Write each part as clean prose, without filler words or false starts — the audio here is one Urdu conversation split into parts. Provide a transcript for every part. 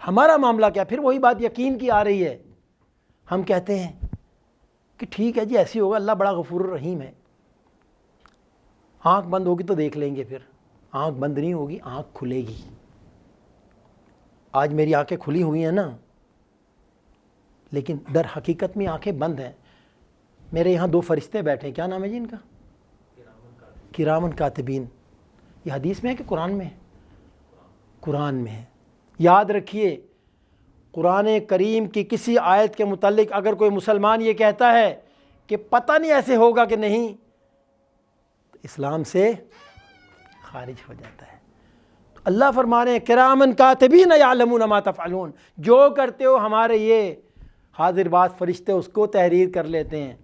ہمارا معاملہ کیا؟ پھر وہی بات یقین کی آ رہی ہے. ہم کہتے ہیں کہ ٹھیک ہے جی ایسی ہوگا، اللہ بڑا غفور الرحیم ہے. آنکھ بند ہوگی تو دیکھ لیں گے، پھر آنکھ بند نہیں ہوگی، آنکھ کھلے گی. آج میری آنکھیں کھلی ہوئی ہیں نا، لیکن در حقیقت میں آنکھیں بند ہیں. میرے یہاں 2 فرشتے بیٹھے ہیں، کیا نام ہے جی ان کا؟ کرامن کاتبین. یہ حدیث میں ہے کہ قرآن میں ہے؟ قرآن میں ہے. یاد رکھیے، قرآن کریم کی کسی آیت کے متعلق اگر کوئی مسلمان یہ کہتا ہے کہ پتہ نہیں ایسے ہوگا کہ نہیں، تو اسلام سے خارج ہو جاتا ہے. تو اللہ فرما رہے ہیں کرامن کاتبین یعلمون ما تفعلون، جو کرتے ہو ہمارے یہ حاضر باز فرشتے اس کو تحریر کر لیتے ہیں.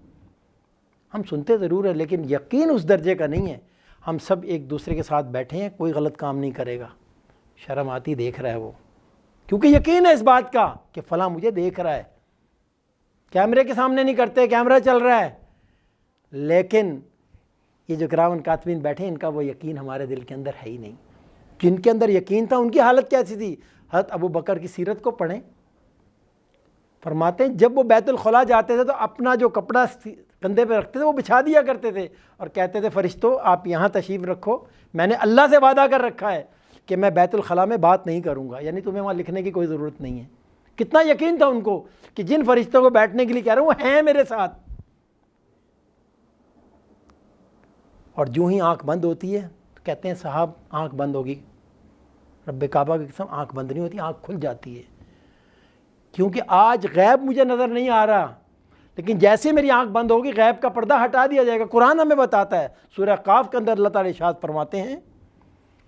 ہم سنتے ضرور ہیں لیکن یقین اس درجے کا نہیں ہے. ہم سب ایک دوسرے کے ساتھ بیٹھے ہیں، کوئی غلط کام نہیں کرے گا، شرم آتی دیکھ رہا ہے وہ، کیونکہ یقین ہے اس بات کا کہ فلاں مجھے دیکھ رہا ہے. کیمرے کے سامنے نہیں کرتے، کیمرہ چل رہا ہے، لیکن یہ جو کرامن کاتبین بیٹھے ہیں ان کا وہ یقین ہمارے دل کے اندر ہے ہی نہیں. جن کے اندر یقین تھا ان کی حالت کیسی تھی؟ حضرت ابو بکر کی سیرت کو پڑھیں. فرماتے ہیں جب وہ بیت الخلاء جاتے تھے تو اپنا جو کپڑا کندھے پہ رکھتے تھے وہ بچھا دیا کرتے تھے اور کہتے تھے فرشتوں آپ یہاں تشریف رکھو، میں نے اللہ سے وعدہ کر رکھا ہے کہ میں بیت الخلاء میں بات نہیں کروں گا، یعنی تمہیں وہاں لکھنے کی کوئی ضرورت نہیں ہے. کتنا یقین تھا ان کو کہ جن فرشتوں کو بیٹھنے کے لیے کہہ رہا ہوں وہ ہیں میرے ساتھ. اور جو ہی آنکھ بند ہوتی ہے تو کہتے ہیں صاحب آنکھ بند ہوگی. رب کعبہ کی قسم آنکھ بند نہیں ہوتی، آنکھ کھل جاتی ہے. کیونکہ آج غیب مجھے نظر نہیں آ رہا، لیکن جیسے میری آنکھ بند ہوگی غیب کا پردہ ہٹا دیا جائے گا. قرآن ہمیں بتاتا ہے، سورہ قاف کے اندر اللہ تعالیٰ ارشاد فرماتے ہیں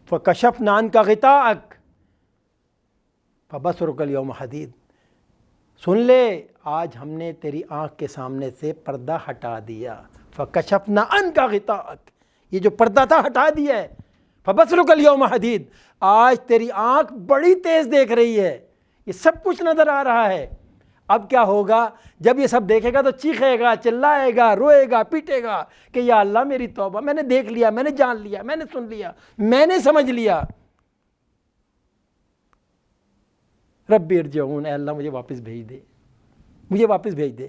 فَكَشَفْنَا عَنْكَ غِطَاءَكَ فَبَصَرُكَ الْيَوْمَ حَدِيدٌ. سن لے آج ہم نے تیری آنکھ کے سامنے سے پردہ ہٹا دیا. فَكَشَفْنَا عَنْكَ غِطَاءَكَ، یہ جو پردہ تھا ہٹا دیا ہے. فَبَصَرُكَ الْيَوْمَ حَدِيدٌ، آج تیری آنکھ بڑی تیز دیکھ رہی ہے، یہ سب کچھ نظر آ رہا ہے. اب کیا ہوگا؟ جب یہ سب دیکھے گا تو چیخے گا، چلائے گا، روئے گا، پیٹے گا کہ یا اللہ میری توبہ، میں نے دیکھ لیا، میں نے جان لیا، میں نے سن لیا، میں نے سمجھ لیا. رب ارجعون، اے اللہ مجھے واپس بھیج دے، مجھے واپس بھیج دے.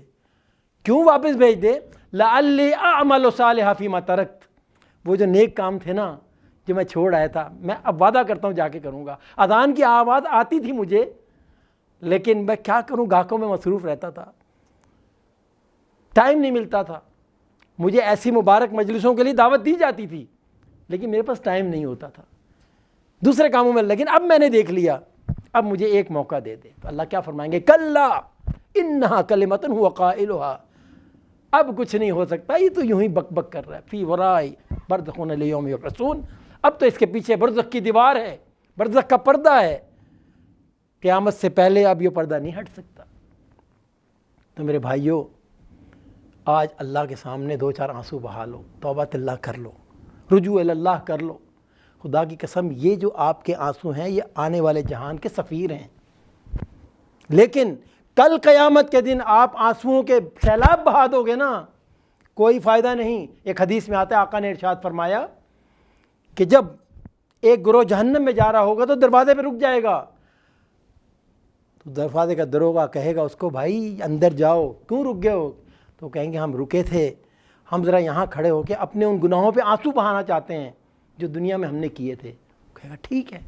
کیوں واپس بھیج دے؟ لعلی اعمل صالحا فیما ترکت، وہ جو نیک کام تھے نا جو میں چھوڑ آیا تھا میں اب وعدہ کرتا ہوں جا کے کروں گا. اذان کی آواز آتی تھی مجھے لیکن میں کیا کروں، گاہکوں میں مصروف رہتا تھا، ٹائم نہیں ملتا تھا. مجھے ایسی مبارک مجلسوں کے لیے دعوت دی جاتی تھی لیکن میرے پاس ٹائم نہیں ہوتا تھا دوسرے کاموں میں. لیکن اب میں نے دیکھ لیا، اب مجھے ایک موقع دے دے. تو اللہ کیا فرمائیں گے؟ کلا انہا کلمۃ هو قائلها، اب کچھ نہیں ہو سکتا، یہ تو یوں ہی بک بک کر رہا ہے. فی ورائی برزخ لیوم یبعثون، اب تو اس کے پیچھے برزخ کی دیوار ہے، برزخ کا پردہ ہے، قیامت سے پہلے اب یہ پردہ نہیں ہٹ سکتا. تو میرے بھائیوں آج اللہ کے سامنے 2-4 آنسو بہا لو، توبہ اللہ کر لو، رجوع اللہ کر لو. خدا کی قسم یہ جو آپ کے آنسو ہیں یہ آنے والے جہان کے سفیر ہیں. لیکن کل قیامت کے دن آپ آنسوؤں کے سیلاب بہا دو گے نا، کوئی فائدہ نہیں. ایک حدیث میں آتا ہے آقا نے ارشاد فرمایا کہ جب ایک گروہ جہنم میں جا رہا ہوگا تو دروازے پہ رک جائے گا، تو دروازے کا دروگا کہے گا اس کو بھائی اندر جاؤ، کیوں رک گئے ہو؟ تو کہیں گے ہم رکے تھے، ہم ذرا یہاں کھڑے ہو کے اپنے ان گناہوں پہ آنسو بہانا چاہتے ہیں جو دنیا میں ہم نے کیے تھے. کہے گا ٹھیک ہے.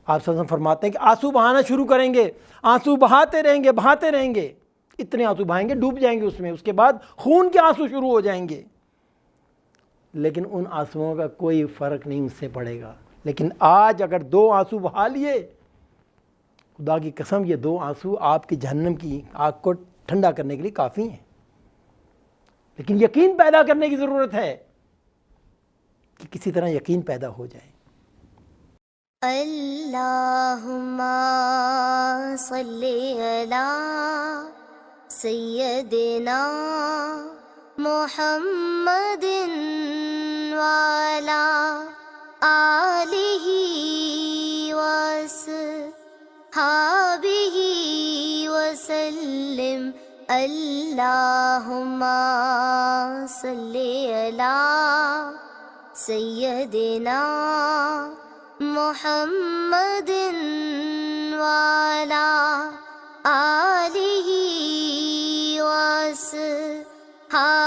آپ صلی اللہ علیہ وسلم فرماتے ہیں کہ آنسو بہانا شروع کریں گے، آنسو بہاتے رہیں گے، بہاتے رہیں گے، اتنے آنسو بہائیں گے ڈوب جائیں گے اس میں، اس کے بعد خون کے آنسو شروع ہو جائیں گے. لیکن ان آنسوؤں کا کوئی فرق نہیں ان سے پڑے گا. لیکن آج اگر 2 آنسو بہا لیے، خدا کی قسم یہ 2 آنسو آپ کی جہنم کی آگ کو ٹھنڈا کرنے کے لیے کافی ہیں. لیکن یقین پیدا کرنے کی ضرورت ہے کہ کسی طرح یقین پیدا ہو جائے. اللہم صلی علی سیدنا محمد وعلی آلہ وصحبہ وسلم. اللہم صلی علی سیدنا محمد وعلى آلہ وصحبہ